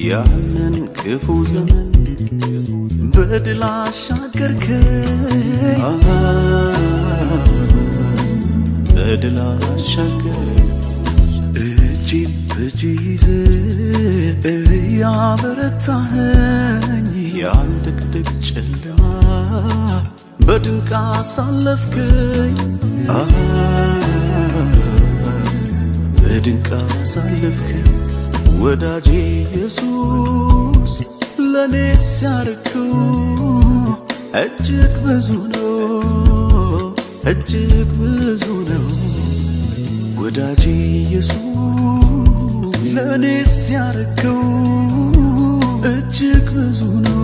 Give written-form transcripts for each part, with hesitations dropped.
ያንን ክፉ ዘመን በድል አሻገርከኝ በድል አሻገርከኝ እጅ በእጅ ይዘህ ያበረታኸኝ ያን ድቅድቅ ጨለማ በድንቅ አሳለፍከኝ በድንቅ አሳለፍከኝ ወዳጄ ኢየሱስ ለኔ ሲያረከው እጅግ ብዙ ነው እጅግ ብዙ ነው ወዳጄ ኢየሱስ ለኔ ሲያረከው እጅግ ብዙ ነው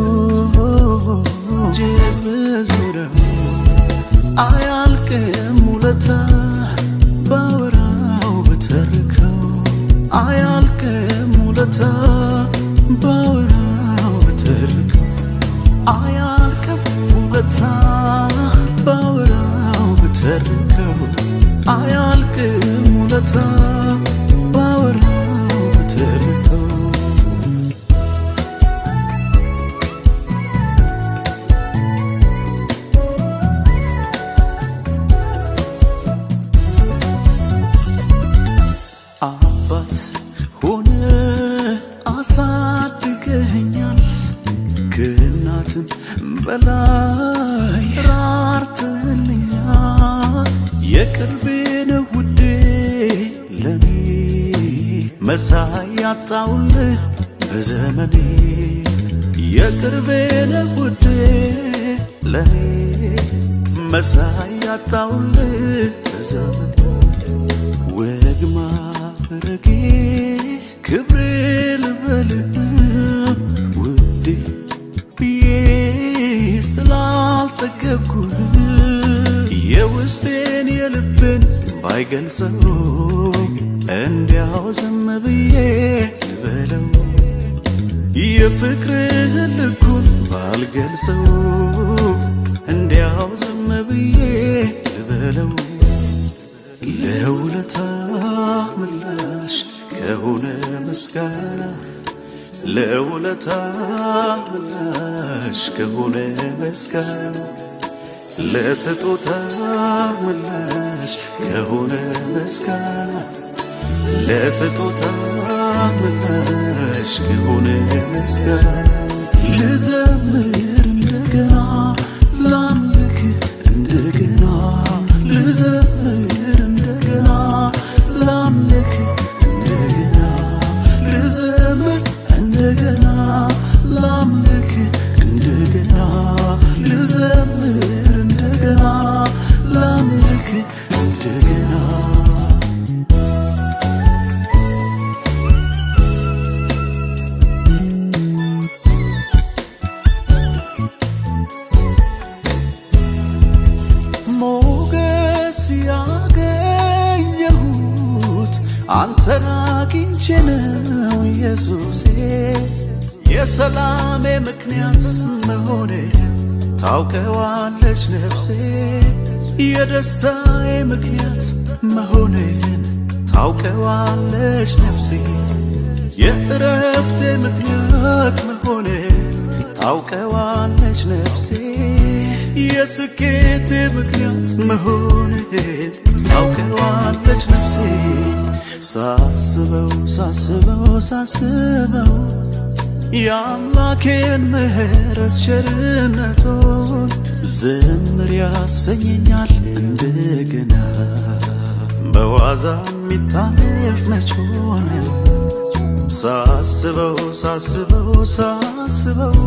እጅግ ብዙ ነው አያልቅም ውለታ ባወራው በተርከው አያልቅም ውለታ ባወራው በተርከው አያልቅም ውለታ ባወራው በተርከው አያልቅም ውለታ ባወራው በተርከው አባት ሆነ አሳድገኸኛል ከእናትም በላይ ራርተህልኛል የቅርቤ ነህ ውዴ ለኔ መሳይ ያጣሁልህ በዘመኔ የቅርቤ ነህ ውዴ ለኔ መሳይ ያጣሁልህ በዘመኔ ወግ ማዕረጌ ክብሬ ልበልህ ውዴ ብዬ ስላልጠገብኩህ የውስጤን የልቤን ባይገልጸው እንዲያው ዝም ብዬ ልበለው የፍቅርህን ልኩን ባልገልጸው እንዲያው ዝም ብዬ ልበለው ለውለታ ምላሽ ከሆነ ምስጋና ለውለታ ምላሽ ከሆነ ምስጋና ለስጦታ ምላሽ ከሆነ ምስጋና ለስጦታ ምላሽ ከሆነ ምስጋና ልዘምር እንደገና ላምልክ እንደገና ልዘምር እንደገና ላምልክ እንደገና ልዘምር እንደገና ላምልክ እንደገና ልዘምር እንደገና ላምልክ እንደገና ሞገስ ያገኘሁት አንተን አግኝቼ ነው ኢየሱሴ የሰላሜ ምክንያት መሆኔ ታውቀዋለች ነፍሴ የደስታዬ ምክንያት መሆኔን ታውቀዋለች ነፍሴ የእረፍቴ ምክንያት መሆኔን ታውቀዋለች ነፍሴ የስኬቴ ምክንያት መሆኔን ታውቀዋለች ነፍሴ ሳስበው ሳስበው ሳስበው የአምላኬን ምሕረት ቸርነቱን ዘምር ያሰኘኛል እንደገና በዋዛ የሚታለፍ መች ሆነ ሳስበው ሳስበው ሳስበው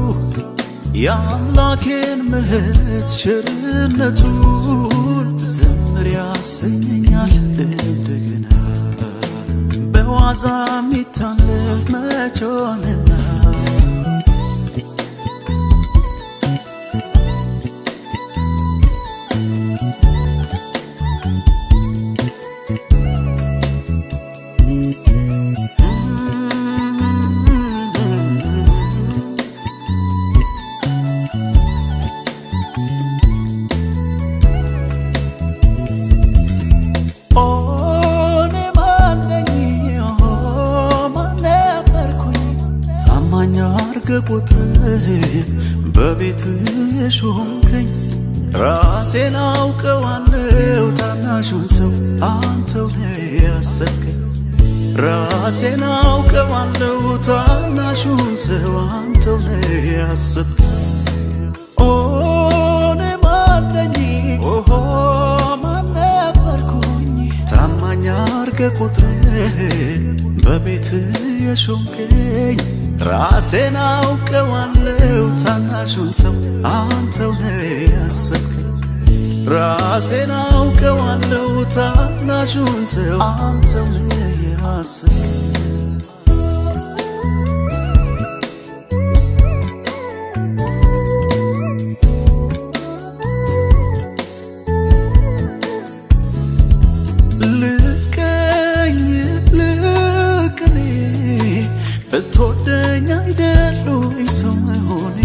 የአምላኬን ምሕረት ቸርነቱን ዘምር ያሰኘኛል እንደገና በዋዛ የሚታለፍ መች ሆነና ታማኝ አርገህ ቆጥረህ በቤት የሾምከኝ ራሴን አውቀዋለሁ ታናሹን ሰው አንተው ነህ ያሰብከኝ ራሴን አውቀዋለሁ ታናሹን ሰው አንተው ነህ ያሰብከኝ ኦኔ ማነኝ ኦሆ ማን ነበርኩኝ ታማኝ አርገህ ቆጥረህ በቤት የሾምከኝ ራሴን አውቀዋለሁ ታናሹን ሰው አንተው ነህ ያሰብከኝ ራሴን አውቀዋለሁ ታናሹን ሰው አንተው ነህ ያሰብከኝ ብትወደኝ አይደሉ ሰው መሆኔ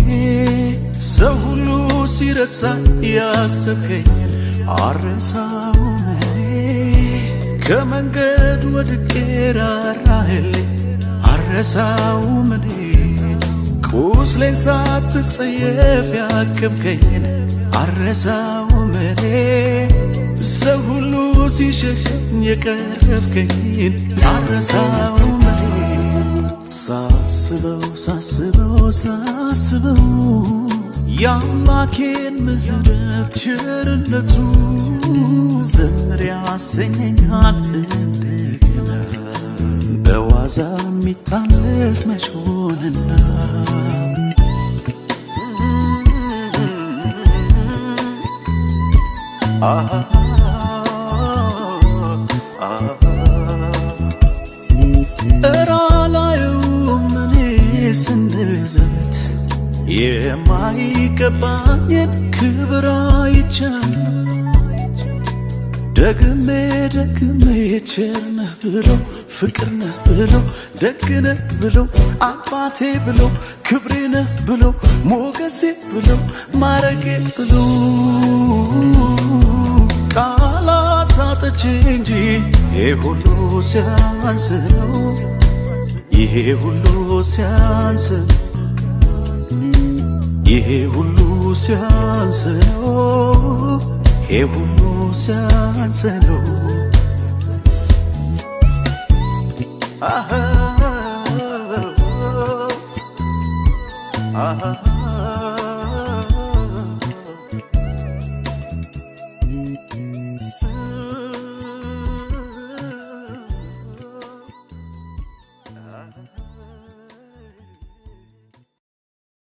ሰው ሁሉ ሲረሳ ያሰብከኝ አረሳውም እኔ ከመንገድ ወድቄ ራራህልኝ አረሳውም እኔ ቁስሌን ሳትጸየፍ ያከምከኝን አረሳውም እኔ ሰው ሁሉ ሲሸሸኝ የቀረብከኝን አረሳውም እኔ ሳስበው ሳስበው ሳስበው የአምላኬን ምሕረት ቸርነቱ ዘምር ያሰኘኛል እንደገና በዋዛ የሚታለፍ መች ሆነና ስንዘት የማይገባኝን ክብር አይቻለሁ ደግሜ ደግሜ ቸር ነህ ብለው ፍቅር ነህ ብለው ደግ ነህ ብለው አባቴ ብለው ክብሬ ነህ ብለው ሞገሴ ብለው ማረጌ ብለው ቃላት አጥቼ እንጂ ይሄ ሁሉ ሲያንስ ነው ይሄ ሁሉ ሲያንስ ይሄ ሁሉ ሲያንስ ነው ይሄ ሁሉ ሲያንስ ነው አሃ